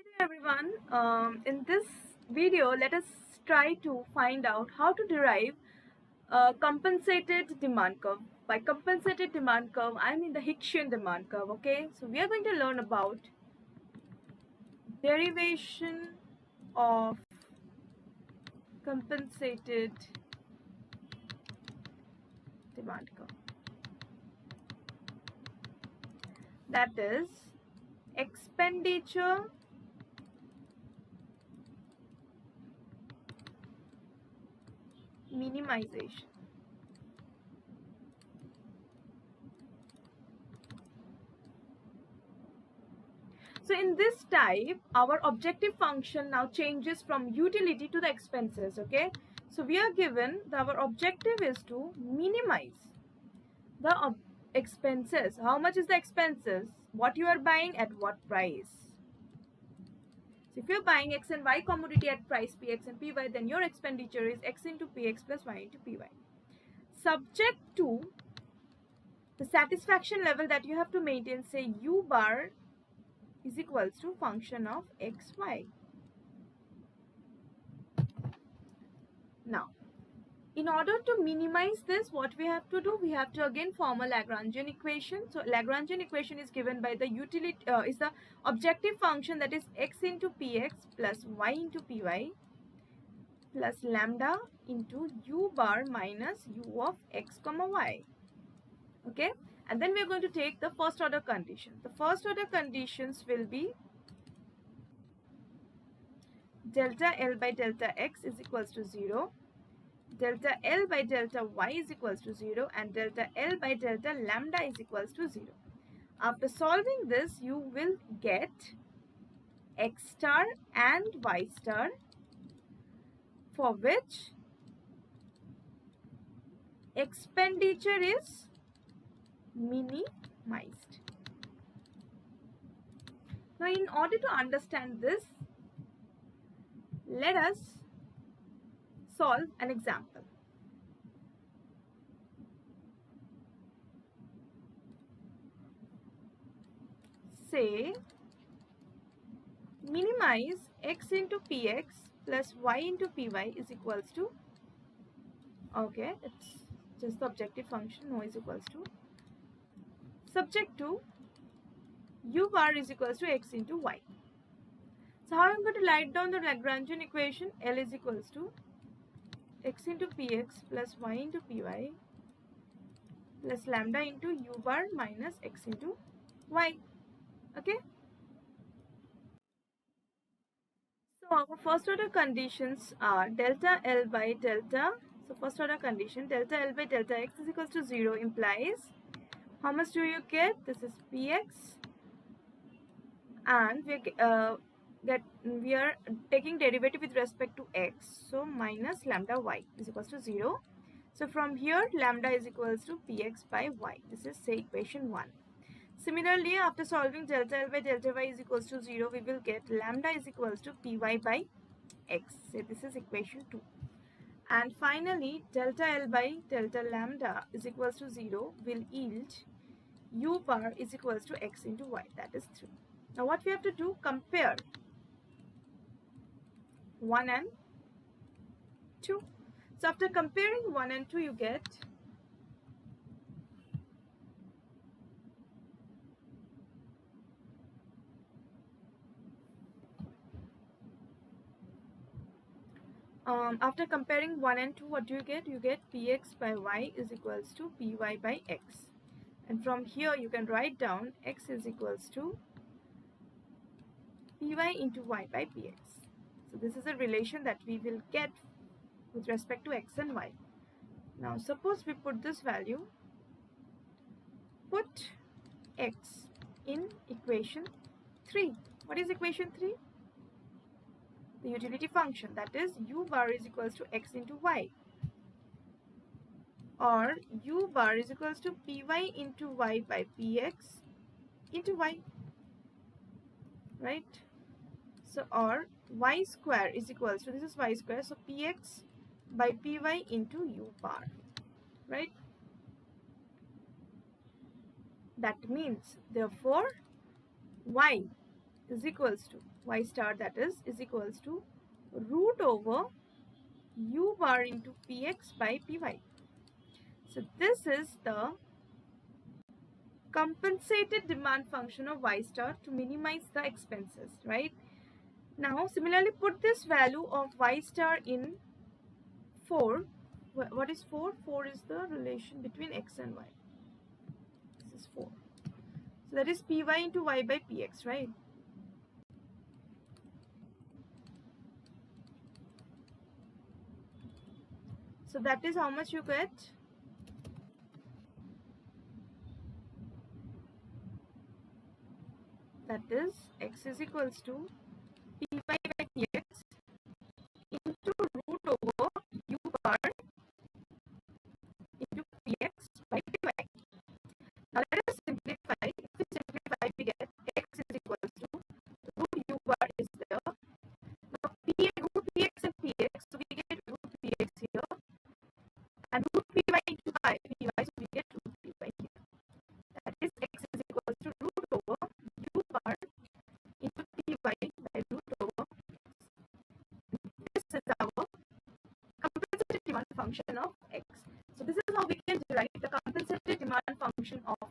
Hey everyone, in this video let us try to find out how to derive a compensated demand curve. By compensated demand curve I mean the Hicksian demand curve. Okay, so we are going to learn about derivation of compensated demand curve, that is expenditure minimization. So in this type, our objective function now changes from utility to the expenses. Okay, so we are given that our objective is to minimize the expenses. How much is the expenses? What you are buying at what price? So if you're buying X and Y commodity at price Px and Py, then your expenditure is X into Px plus Y into Py. Subject to the satisfaction level that you have to maintain, say U bar is equals to function of X, Y. Now, in order to minimize this, what we have to do, we have to again form a Lagrangian equation. So Lagrangian equation is given by the utility is the objective function, that is X into Px plus Y into Py plus lambda into U bar minus U of X comma Y. Okay, and then we are going to take the first order condition. The first order conditions will be delta L by delta X is equals to 0, delta L by delta Y is equals to 0, and delta L by delta lambda is equals to 0. After solving this, you will get X star and Y star, for which expenditure is minimized. Now, in order to understand this, let us solve an example. Say, minimize X into Px plus Y into Py is equals to, okay, it's just the objective function, no is equals to, subject to U bar is equals to X into Y. So how I'm going to write down the Lagrangian equation? L is equals to X into Px plus Y into Py plus lambda into U bar minus X into Y. Okay. So our first order conditions are delta L by delta. So first order condition, delta L by delta X is equals to 0 implies, how much do you get? This is Px, and we are taking derivative with respect to X. So minus lambda Y is equals to 0. So from here, lambda is equals to Px by Y. This is, say, equation 1. Similarly, after solving delta L by delta Y is equals to 0, we will get lambda is equals to Py by X. So this is equation 2. And finally, delta L by delta lambda is equals to 0 will yield U bar is equals to X into Y. That is 3. Now what we have to do, compare 1 and 2. So after comparing 1 and 2, you get after comparing 1 and 2, what do you get? You get Px by Y is equals to Py by X. And from here, you can write down X is equals to Py into Y by Px. So this is a relation that we will get with respect to X and Y. Now suppose we put this value, put X in equation 3. What is equation 3? The utility function, that is U bar is equals to X into Y, or U bar is equals to Py into Y by Px into Y, right? So, or Y square is equals to, this is Y square, so Px by Py into U bar, right? That means, therefore, Y is equals to y star that is equals to root over u bar into px by py. So this is the compensated demand function of y star to minimize the expenses, right? Now similarly put this value of y star in 4. What is 4? 4 is the relation between x and y. This is 4. So that is py into y by px, right? So that is how much you get. That is x is equals to py by px into root over u bar into px by py. Now let us simplify. If we simplify, we get x is equals to root u bar is there. Now root px and px, so we get root px here, and root py into py, so we get root py here. That is x is equals to root over u bar into py by root over px. This is our compensated demand function of x. So this is how we can derive the compensated demand function of